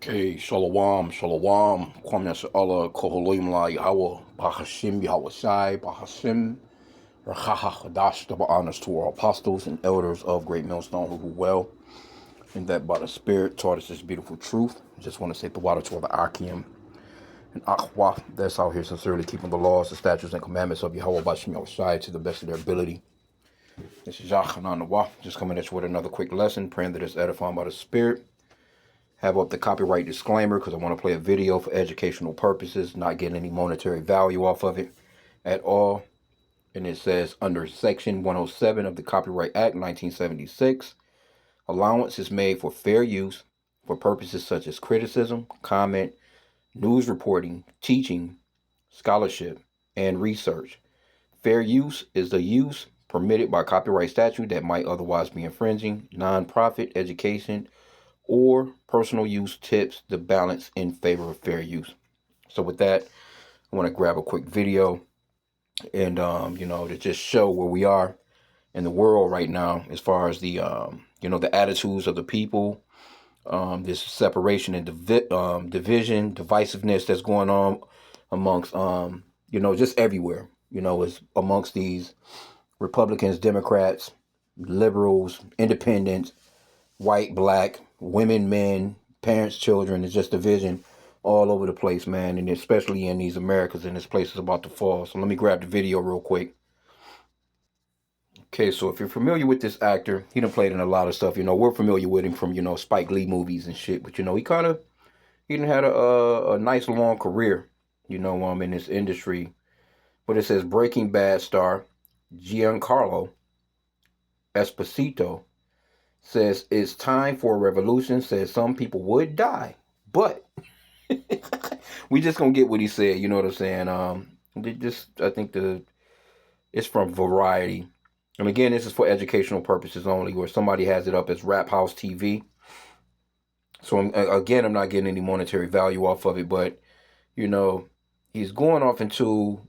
Okay, Shalom, Shalom, Kwame Allah, Koholim La Yahweh, Bahashim Yahweh Shai, Bahashim, Rachaha Hadash, double honors to our apostles and elders of Great Millstone who well, and that by the Spirit taught us this beautiful truth. Just want to say the water to all the H.I.M and Akhwa that's out here sincerely keeping the laws, the statutes, and commandments of Yahweh Bahashim Yahweh Shai to the best of their ability. This is Yachanan Nawah, just coming at you with another quick lesson, praying that it's edifying by the Spirit. Have up the copyright disclaimer because I want to play a video for educational purposes, not getting any monetary value off of it at all. And it says under Section 107 of the Copyright Act 1976, allowance is made for fair use for purposes such as criticism, comment, news reporting, teaching, scholarship, and research. Fair use is the use permitted by copyright statute that might otherwise be infringing. Nonprofit education or personal use tips the balance in favor of fair use. So with that, I want to grab a quick video and to just show where we are in the world right now as far as the the attitudes of the people, this separation and division, divisiveness that's going on amongst just everywhere. Is amongst these Republicans, Democrats, liberals, independents, white, black, women, men, parents, children. It's just division all over the place, man. And especially in these Americas, and this place is about to fall. So let me grab the video real quick. Okay, so if you're familiar with this actor, he done played in a lot of stuff. We're familiar with him from, Spike Lee movies and shit. But, he done had a nice long career, in this industry. But it says Breaking Bad star Giancarlo Esposito says it's time for a revolution, says some people would die, but we just gonna get what he said, you know what I'm saying? I think it's from Variety. And again, this is for educational purposes only, where somebody has it up as Rap House TV. So I'm not getting any monetary value off of it, but he's going off into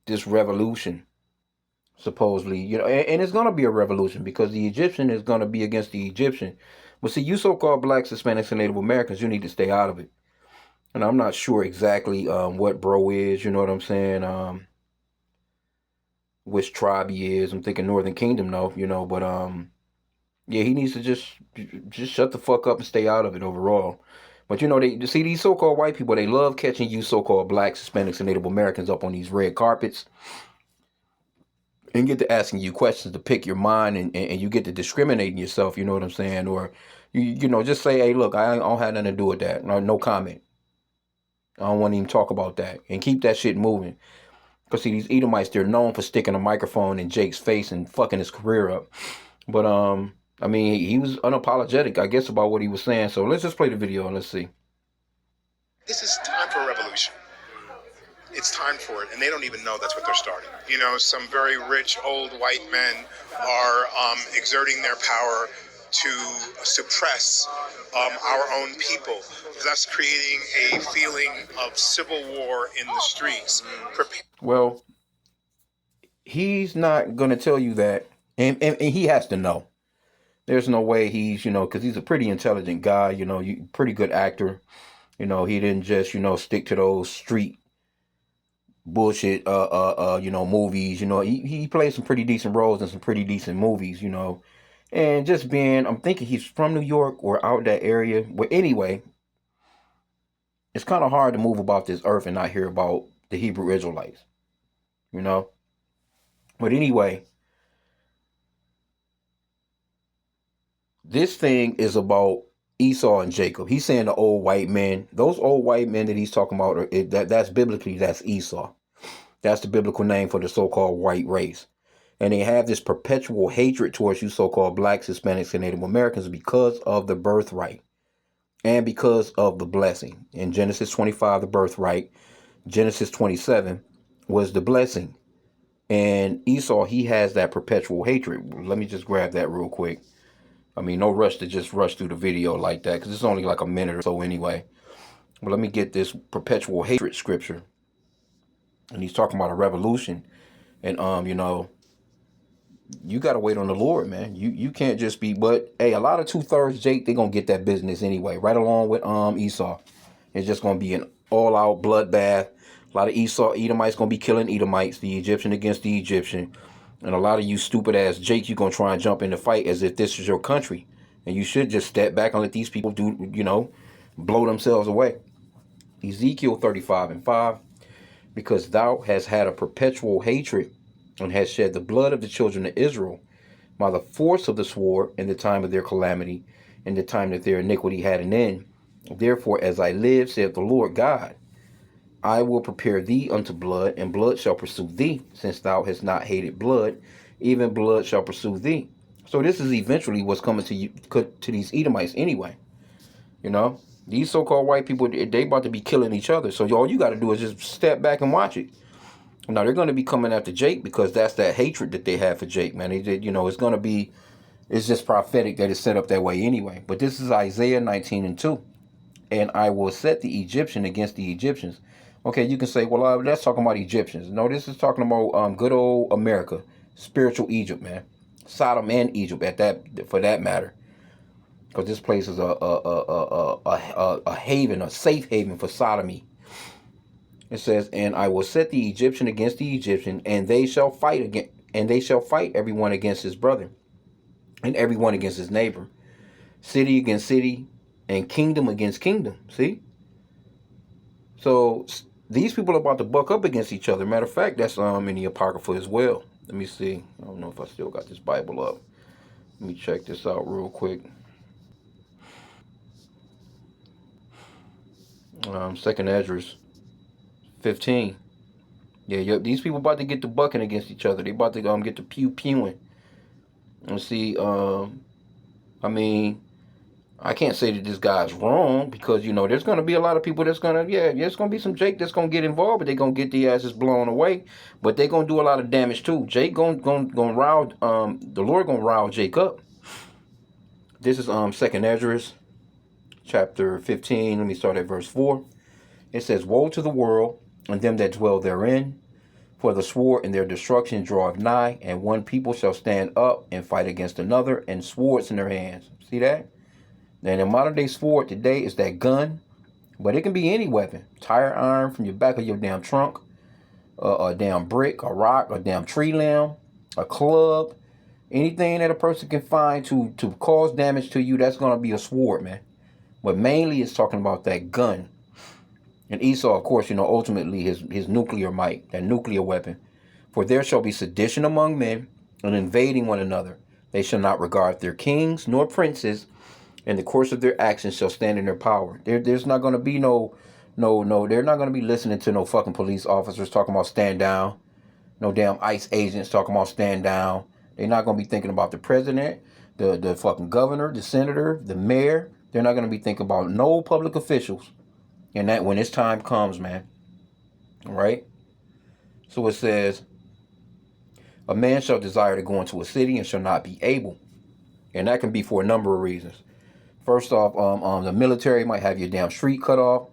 this revolution. Supposedly, and it's going to be a revolution because the Egyptian is going to be against the Egyptian. But see, you so-called blacks, Hispanics, and Native Americans, you need to stay out of it. And I'm not sure exactly what bro is, you know what I'm saying? Which tribe he is. I'm thinking Northern Kingdom, though, but yeah, he needs to just shut the fuck up and stay out of it overall. But they see these so-called white people, they love catching you so-called blacks, Hispanics, and Native Americans up on these red carpets. And get to asking you questions to pick your mind, and you get to discriminating yourself, you know what I'm saying? Or, just say, hey, look, I don't have nothing to do with that. No comment. I don't want to even talk about that. And keep that shit moving. Because, see, these Edomites, they're known for sticking a microphone in Jake's face and fucking his career up. But, he was unapologetic, I guess, about what he was saying. So let's just play the video and let's see. This is time for a revolution. It's time for it, and they don't even know that's what they're starting. Some very rich old white men are exerting their power to suppress our own people, thus creating a feeling of civil war in the streets. Well, he's not going to tell you that, and he has to know. There's no way he's, because he's a pretty intelligent guy, pretty good actor. He didn't just, stick to those street bullshit movies. He played some pretty decent roles in some pretty decent movies, and just I'm thinking he's from New York or out that area. But anyway, it's kind of hard to move about this earth and not hear about the Hebrew Israelites, but anyway, this thing is about Esau and Jacob. He's saying the old white men, those old white men that he's talking about, that's biblically, that's Esau. That's the biblical name for the so-called white race. And they have this perpetual hatred towards you so-called blacks, Hispanics, and Native Americans because of the birthright and because of the blessing. In Genesis 25, the birthright, Genesis 27 was the blessing. And Esau, he has that perpetual hatred. Let me just grab that real quick. No rush to just rush through the video like that because it's only like a minute or so anyway. But let me get this perpetual hatred scripture. And he's talking about a revolution. And, you got to wait on the Lord, man. You can't just be. But hey, a lot of 2/3 Jake, they gonna get that business anyway, right along with Esau. It's just gonna be an all out bloodbath. A lot of Edomites gonna be killing Edomites, the Egyptian against the Egyptian, and a lot of you stupid ass Jake, you gonna try and jump in the fight as if this is your country, and you should just step back and let these people do, blow themselves away. Ezekiel 35:5, because thou hast had a perpetual hatred and hast shed the blood of the children of Israel by the force of the sword in the time of their calamity, in the time that their iniquity had an end. Therefore, as I live, saith the Lord God, I will prepare thee unto blood, and blood shall pursue thee, since thou hast not hated blood, even blood shall pursue thee. So this is eventually what's coming to you, to these Edomites anyway. These so-called white people, they about to be killing each other. So all you got to do is just step back and watch it. Now they're going to be coming after Jake because that's that hatred that they have for Jake, man. It's going to be, it's just prophetic that it's set up that way anyway. But this is Isaiah 19:2. And I will set the Egyptian against the Egyptians. Okay, you can say, well, that's talking about Egyptians. No, this is talking about good old America, spiritual Egypt, man. Sodom and Egypt, for that matter, because this place is a haven, a safe haven for sodomy. It says, and I will set the Egyptian against the Egyptian, and they shall fight everyone against his brother, and everyone against his neighbor, city against city, and kingdom against kingdom. See? So these people are about to buck up against each other. Matter of fact, that's in the Apocrypha as well. Let me see. I don't know if I still got this Bible up. Let me check this out real quick. 2nd Esdras 15. Yeah, these people about to get to bucking against each other. They about to get to pewing. And see, I can't say that this guy's wrong because, there's going to be a lot of people that's going to, there's going to be some Jake that's going to get involved, but they're going to get the asses blown away. But they're going to do a lot of damage too. Jake going to rile, the Lord going to rile Jake up. This is 2nd Esdras chapter 15. Let me start at verse 4. It says, woe to the world and them that dwell therein, for the sword and their destruction draweth nigh, and one people shall stand up and fight against another, and swords in their hands. See that? Now, the modern day sword today is that gun, but it can be any weapon. Tire iron from your back of your damn trunk, a damn brick, a rock, a damn tree limb, a club, anything that a person can find to cause damage to you, that's going to be a sword, man. But mainly it's talking about that gun. And Esau, of course, ultimately his nuclear might, that nuclear weapon. For there shall be sedition among men and invading one another. They shall not regard their kings nor princes, and the course of their actions shall stand in their power. There's not going to be no, they're not going to be listening to no fucking police officers talking about stand down. No damn ICE agents talking about stand down. They're not going to be thinking about the president, the fucking governor, the senator, the mayor. They're not going to be thinking about no public officials. And that when this time comes, man. All right? So it says, a man shall desire to go into a city and shall not be able. And that can be for a number of reasons. First off, the military might have your damn street cut off.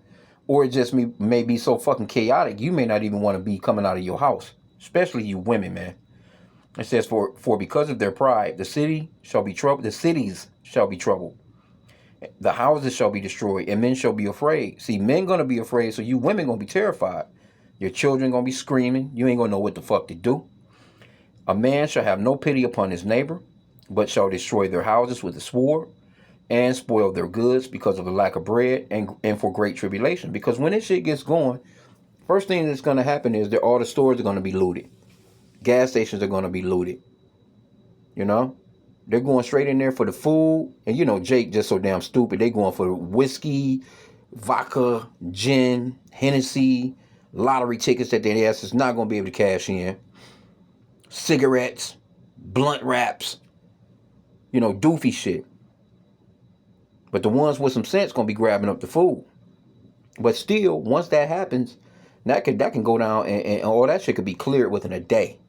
Or it just may be so fucking chaotic, you may not even want to be coming out of your house. Especially you women, man. It says, for because of their pride, the city shall be troubled. The cities shall be troubled. The houses shall be destroyed, and men shall be afraid. See, men going to be afraid, so you women going to be terrified. Your children going to be screaming. You ain't going to know what the fuck to do. A man shall have no pity upon his neighbor, but shall destroy their houses with the sword, and spoil their goods because of the lack of bread, and for great tribulation. Because when this shit gets going, first thing that's going to happen is that all the stores are going to be looted. Gas stations are going to be looted. They're going straight in there for the food. And Jake just so damn stupid. They going for whiskey, vodka, gin, Hennessy, lottery tickets that their ass is not going to be able to cash in. Cigarettes, blunt wraps, doofy shit. But the ones with some sense going to be grabbing up the food. But still, once that happens, that can go down and all that shit could be cleared within a day.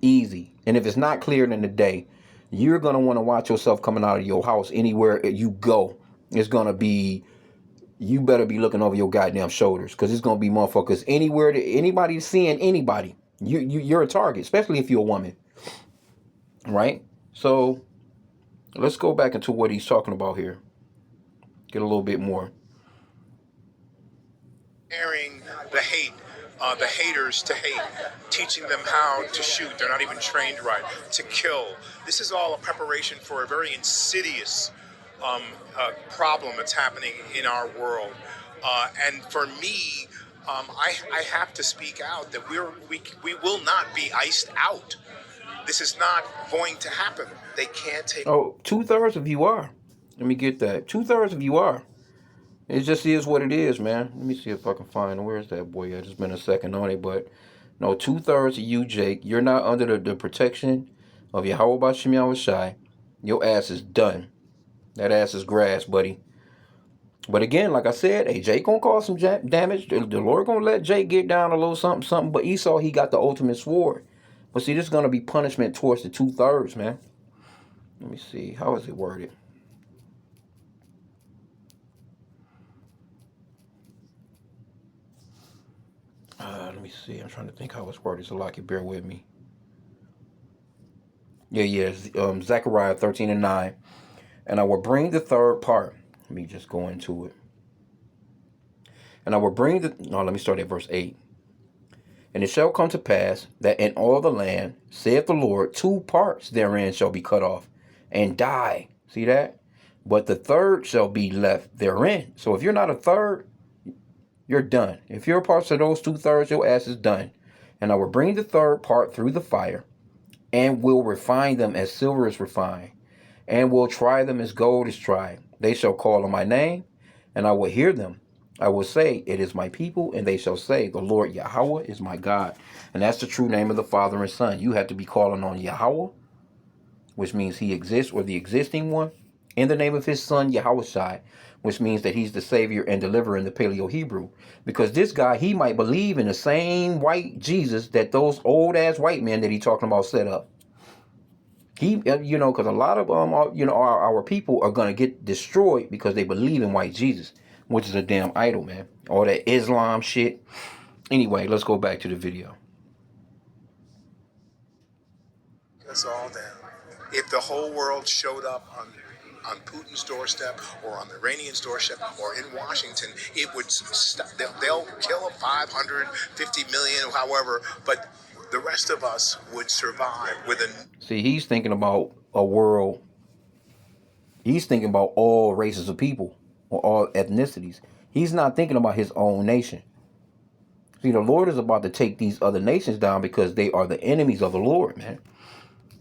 Easy. And if it's not cleared in a day, you're going to want to watch yourself coming out of your house anywhere you go. It's going to be, you better be looking over your goddamn shoulders, because it's going to be motherfuckers anywhere that anybody seeing anybody. You're a target, especially if you're a woman. right? So let's go back into what he's talking about here. Get a little bit more. Airing the haters to hate, teaching them how to shoot. They're not even trained right, to kill. This is all a preparation for a very insidious problem that's happening in our world. And for me, I have to speak out that we will not be iced out. This is not going to happen. They can't take. Oh, 2/3 of you are. Let me get that. 2/3 of you are. It just is what it is, man. Let me see if I can find where's that boy at. It's been a second on it, but no, 2/3 of you, Jake. You're not under the protection of Yahweh Bashim Yahushai. Your ass is done. That ass is grass, buddy. But again, like I said, hey, Jake gonna cause some damage. The Lord gonna let Jake get down a little something, something. But Esau, he got the ultimate sword. But see, this is gonna be punishment towards the 2/3, man. Let me see. How is it worded? Let me see. I'm trying to think how it's worded. So, like, you bear with me. Yeah. Zechariah 13:9. And I will bring the third part. Let me just go into it. And I will bring the. No, let me start at verse 8. And it shall come to pass that in all the land, saith the Lord, 2 parts therein shall be cut off and die. See that? But the third shall be left therein. So if you're not a third, you're done. If you're a part of those 2/3, your ass is done. And I will bring the third part through the fire, and will refine them as silver is refined, and will try them as gold is tried. They shall call on my name, and I will hear them. I will say, it is my people, and they shall say, the Lord Yahweh is my God. And that's the true name of the Father and Son. You have to be calling on Yahweh, which means he exists, or the existing one, in the name of his Son Yahushai, which means that he's the Savior and deliverer in the Paleo-Hebrew. Because this guy, he might believe in the same white Jesus that those old-ass white men that he talking about set up. He, because a lot of our people are gonna get destroyed because they believe in white Jesus, which is a damn idol, man. All that Islam shit. Anyway, let's go back to the video. Us all down. If the whole world showed up on Putin's doorstep or on the Iranian's doorstep or in Washington, it would stop. They'll kill 550 million, however, but the rest of us would survive with a. See, he's thinking about a world. He's thinking about all races of people or all ethnicities. He's not thinking about his own nation. See, the Lord is about to take these other nations down because they are the enemies of the Lord, man.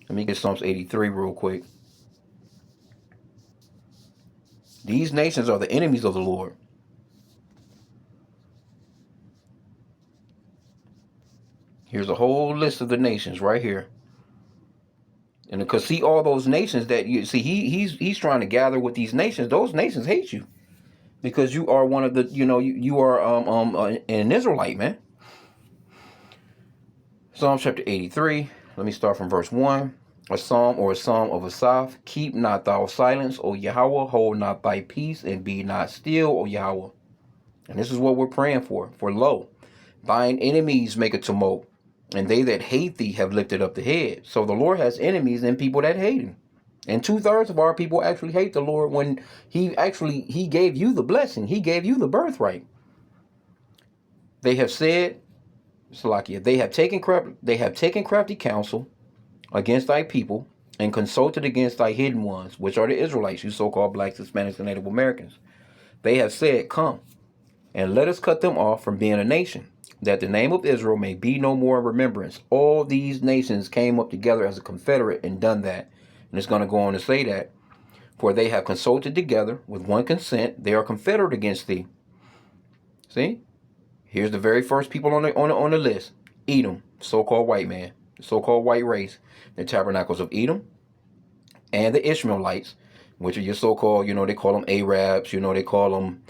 Let me get Psalms 83 real quick. These nations are the enemies of the Lord. Here's a whole list of the nations right here. And because see all those nations that you see, he's trying to gather with these nations. Those nations hate you because you are one of the, you are an Israelite, man. Psalm chapter 83. Let me start from verse 1. A psalm or a psalm of Asaph. Keep not thou silence, O Yahweh. Hold not thy peace, and be not still, O Yahweh. And this is what we're praying for. For lo, thine enemies make a tumult, and they that hate thee have lifted up the head. So the Lord has enemies and people that hate him. And 2/3 of our people actually hate the Lord when he gave you the blessing. He gave you the birthright. They have said, Salakia, they have taken crafty counsel against thy people, and consulted against thy hidden ones, which are the Israelites, you so-called blacks, Hispanics, and Native Americans. They have said, come, and let us cut them off from being a nation, that the name of Israel may be no more in remembrance. All these nations came up together as a confederate and done that. And it's going to go on to say that. For they have consulted together with one consent. They are confederate against thee. See? Here's the very first people on the list. Edom, so-called white man, the so-called white race, the tabernacles of Edom, and the Ishmaelites, which are your so-called, they call them Arabs, they call them,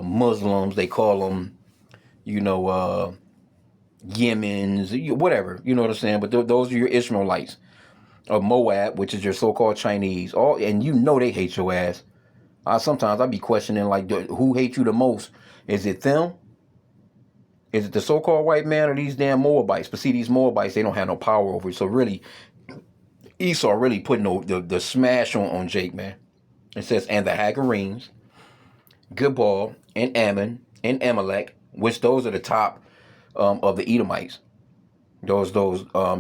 Muslims, they call them, Yemens, whatever, you know what I'm saying? But those are your Ishmaelites. Of Moab, which is your so-called Chinese, and they hate your ass. Sometimes I be questioning, like, who hates you the most? Is it them? Is it the so-called white man or these damn Moabites? But see, these Moabites, they don't have no power over it. So really, Esau really putting the smash on Jake, man. It says, and the Hagarenes, Gibal, and Ammon, and Amalek, which those are the top of the Edomites. Those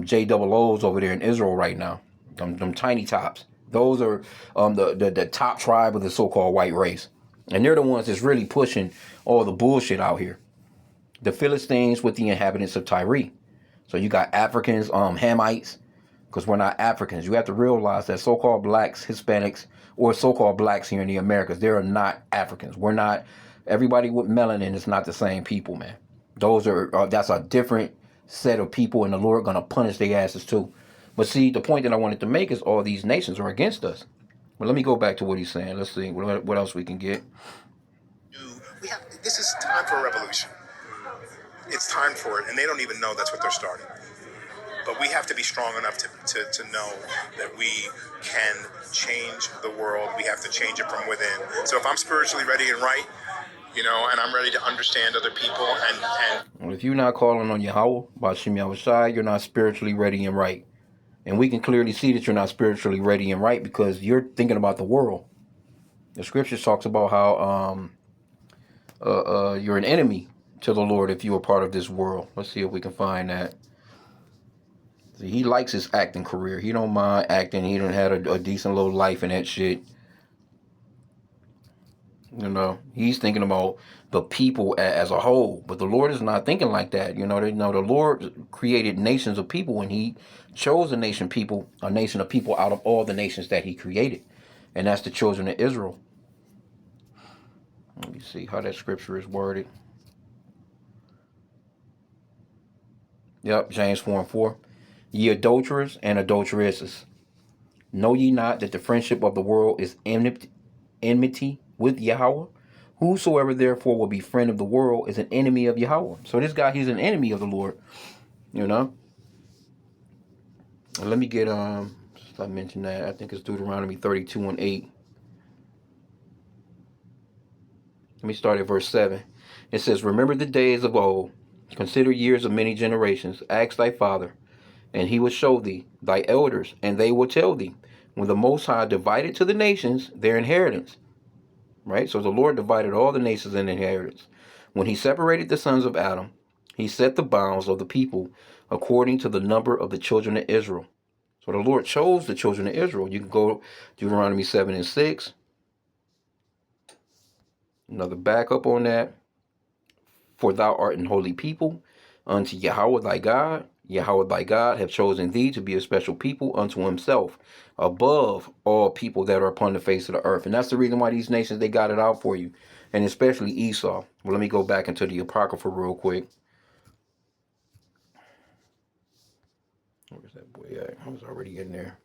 J double O's over there in Israel right now. Them tiny tops. Those are the top tribe of the so-called white race. And they're the ones that's really pushing all the bullshit out here. The Philistines with the inhabitants of Tyre. So you got Africans, Hamites, because we're not Africans. You have to realize that so-called blacks, Hispanics, or so-called blacks here in the Americas, they are not Africans. We're not, everybody with melanin is not the same people, man. Those are, that's a different set of people, and the Lord gonna punish their asses too. But see, the point that I wanted to make is all these nations are against us. But let me go back to what he's saying. Let's see what else we can get. This is time for a revolution. It's time for it, and they don't even know that's what they're starting. But we have to be strong enough to know that we can change the world. We have to change it from within. So if I'm spiritually ready and right, and I'm ready to understand other people, and Well, if you're not calling on Yahweh, by H.I.M, you're not spiritually ready and right. And we can clearly see that you're not spiritually ready and right because you're thinking about the world. The scriptures talks about how you're an enemy to the Lord if you are part of this world. Let's see if we can find that. See, he likes his acting career. He don't mind acting. He done had a decent little life and that shit. He's thinking about the people as a whole, but the Lord is not thinking like that. The Lord created nations of people, and He chose a nation of people out of all the nations that He created, and that's the children of Israel. Let me see how that scripture is worded. Yep, James 4:4. Ye adulterers and adulteresses, know ye not that the friendship of the world is enmity with Yahweh? Whosoever therefore will be friend of the world is an enemy of Yahweh. So this guy, he's an enemy of the Lord. And let me get I mentioned that. I think it's Deuteronomy 32:8. Let me start at verse 7. It says, remember the days of old, consider years of many generations, ask thy father, and he will show thee, thy elders, and they will tell thee, when the Most High divided to the nations their inheritance. Right? So the Lord divided all the nations in inheritance. When he separated the sons of Adam, he set the bounds of the people according to the number of the children of Israel. So the Lord chose the children of Israel. You can go Deuteronomy 7:6. Another backup on that. For thou art an holy people unto Yahweh thy God. Yahweh thy God hath chosen thee to be a special people unto himself, above all people that are upon the face of the earth. And that's the reason why these nations, they got it out for you. And especially Esau. Well, let me go back into the Apocrypha real quick. Where's that boy at? I was already in there.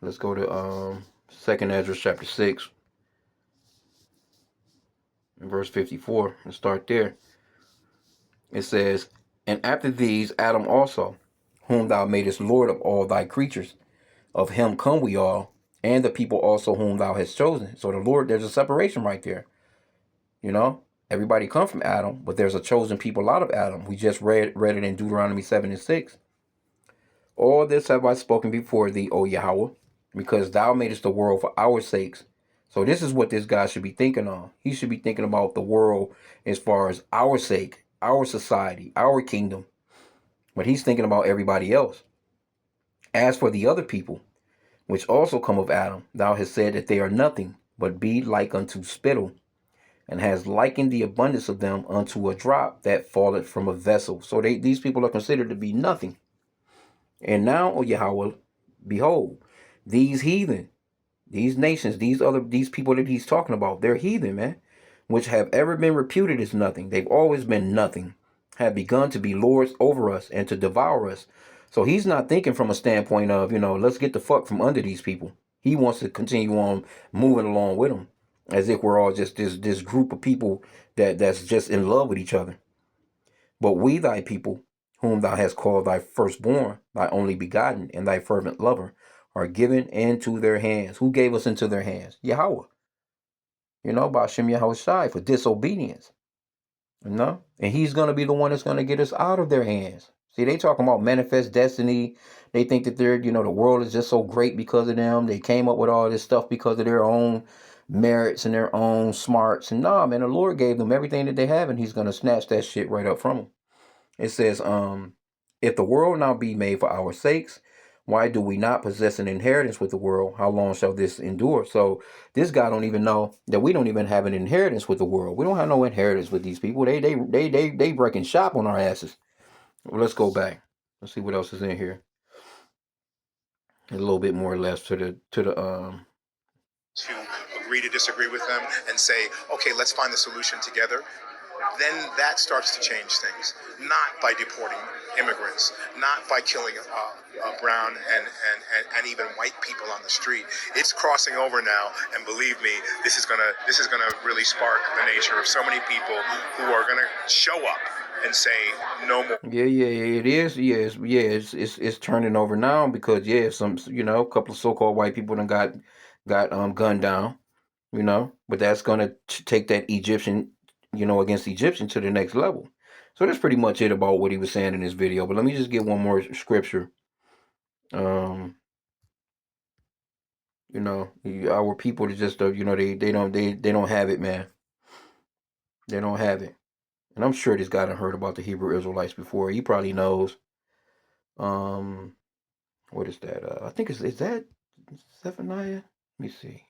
Let's go to 2nd Ezra chapter 6. In verse 54. Let's start there. It says, and after these Adam also, whom thou madest Lord of all thy creatures, of him come we all, and the people also whom thou hast chosen. So the Lord, there's a separation right there. Everybody come from Adam, but there's a chosen people out of Adam. We just read it in Deuteronomy 7:6. All this have I spoken before thee, O Yahweh, because thou madest the world for our sakes. So this is what this guy should be thinking on. He should be thinking about the world as far as our sake, our society, our kingdom. But he's thinking about everybody else. As for the other people, which also come of Adam, thou hast said that they are nothing, but be like unto spittle, and has likened the abundance of them unto a drop that falleth from a vessel. So these people are considered to be nothing. And now, O Yahweh, behold, these heathen, these nations, these people that he's talking about, they're heathen, man, which have ever been reputed as nothing. They've always been nothing, have begun to be lords over us and to devour us. So he's not thinking from a standpoint of, let's get the fuck from under these people. He wants to continue on moving along with them, as if we're all just this group of people that's just in love with each other. But we, thy people, whom thou hast called thy firstborn, thy only begotten, and thy fervent lover, are given into their hands. Who gave us into their hands? Yahweh. By H.I.M Yahushai for disobedience. And he's going to be the one that's going to get us out of their hands. See, they talking about manifest destiny. They think that they're, the world is just so great because of them. They came up with all this stuff because of their own merits and their own smarts. And nah, man, the Lord gave them everything that they have, and He's gonna snatch that shit right up from them. It says, if the world now be made for our sakes, why do we not possess an inheritance with the world? How long shall this endure? So this guy don't even know that we don't even have an inheritance with the world. We don't have no inheritance with these people. They breaking shop on our asses. Well, let's go back. Let's see what else is in here. A little bit more or less to the to agree to disagree with them and say, okay, let's find the solution together, then that starts to change things. Not by deporting immigrants, not by killing brown and even white people on the street. It's crossing over now, and believe me, this is gonna really spark the nature of so many people who are gonna show up and say no more. Yeah, it is. It's turning over now because some a couple of so-called white people done got gunned down, but that's gonna take that Egyptian, against Egyptian to the next level. So that's pretty much it about what he was saying in this video. But let me just get one more scripture. Our people just they don't have it, man. They don't have it. And I'm sure this guy done heard about the Hebrew Israelites before. He probably knows. What is that? I think is that Zephaniah? Let me see.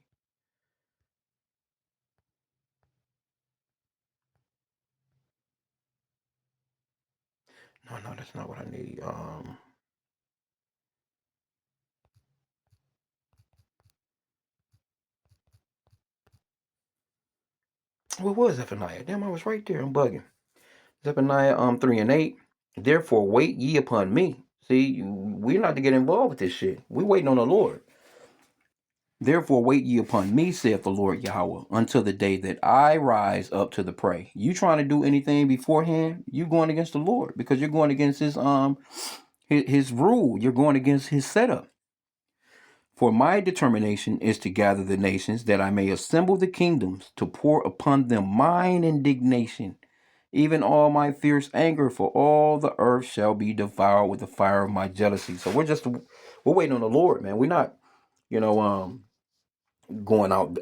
No, that's not what I need. What was Zephaniah? Damn, I was right there. I'm bugging. Zephaniah 3:8. Therefore wait ye upon me. See, we're not to get involved with this shit. We waiting on the Lord. Therefore wait ye upon me, saith the Lord Yahweh, until the day that I rise up to the prey. You trying to do anything beforehand, you going against the Lord because you're going against his rule. You're going against his setup. For my determination is to gather the nations, that I may assemble the kingdoms, to pour upon them mine indignation, even all my fierce anger, for all the earth shall be devoured with the fire of my jealousy. So we're waiting on the Lord, man. We're not, going out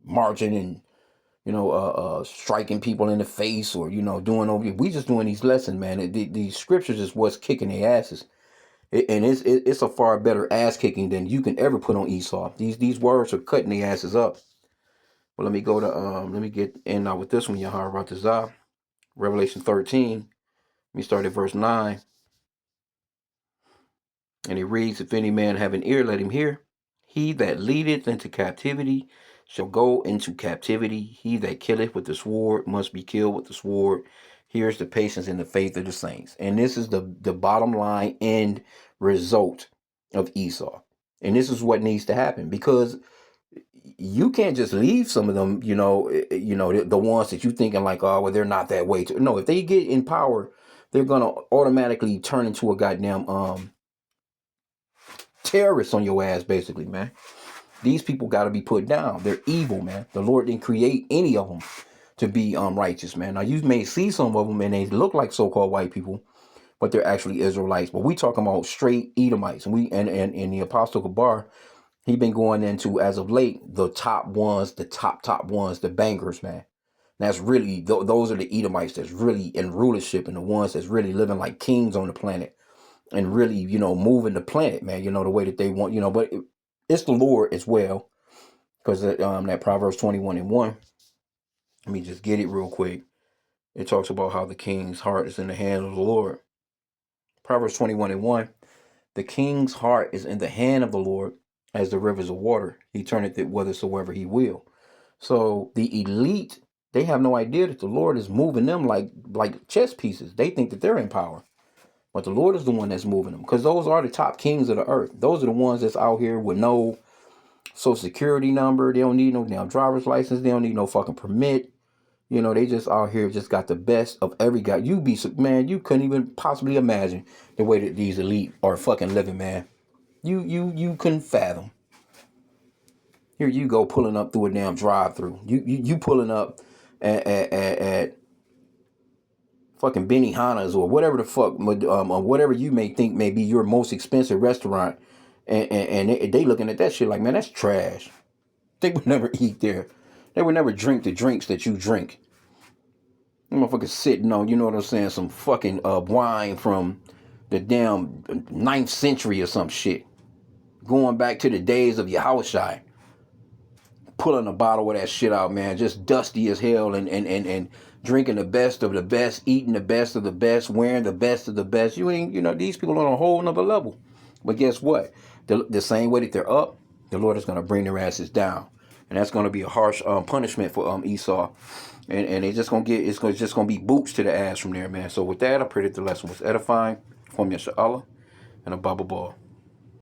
marching and striking people in the face or doing over. We just doing these lessons, man. These scriptures is what's kicking their asses. And it's a far better ass kicking than you can ever put on Esau. These words are cutting their asses up. But let me go to let me get in now with this one, Yahweh Revelation 13. Let me start at verse 9. And it reads, if any man have an ear, let him hear. He that leadeth into captivity shall go into captivity. He that killeth with the sword must be killed with the sword. Here's the patience and the faith of the saints. And this is the bottom line end result of Esau. And this is what needs to happen, because you can't just leave some of them, the ones that you thinking like, oh, well, they're not that way. No, if they get in power, they're going to automatically turn into a goddamn terrorists on your ass, basically, man. These people got to be put down. They're evil, man. The Lord didn't create any of them to be righteous, man. Now, you may see some of them and they look like so-called white people, but they're actually Israelites. But we talking about straight Edomites. And we and the Apostle Gabar, he been going into, as of late, the top ones, the top ones, the bangers, man. That's really, those are the Edomites that's really in rulership and the ones that's really living like kings on the planet. And really, moving the planet, man, the way that they want, but it's the Lord as well. Because that Proverbs 21:1, let me just get it real quick. It talks about how the king's heart is in the hand of the Lord. Proverbs 21:1, the king's heart is in the hand of the Lord as the rivers of water. He turneth it whithersoever he will. So the elite, they have no idea that the Lord is moving them like chess pieces. They think that they're in power. But the Lord is the one that's moving them, because those are the top kings of the earth. Those are the ones that's out here with no social security number. They don't need no damn driver's license. They don't need no fucking permit. They just out here just got the best of every guy. You couldn't even possibly imagine the way that these elite are fucking living, man. You couldn't fathom. Here you go pulling up through a damn drive-through. You pulling up at fucking Benihana's or whatever the fuck, or whatever you may think may be your most expensive restaurant, and they looking at that shit like, man, that's trash. They would never eat there. They would never drink the drinks that you drink. You motherfuckers sitting on, you know what I'm saying, some fucking wine from the damn 9th century or some shit. Going back to the days of Yahushai. Pulling a bottle of that shit out, man, just dusty as hell, and drinking the best of the best, eating the best of the best, wearing the best of the best. You ain't, these people on a whole nother level. But guess what? The same way that they're up, the Lord is going to bring their asses down. And that's going to be a harsh punishment for Esau. And it's just going to be boots to the ass from there, man. So with that, I pray that the lesson was edifying. From Yasha Allah and a Baba Ball.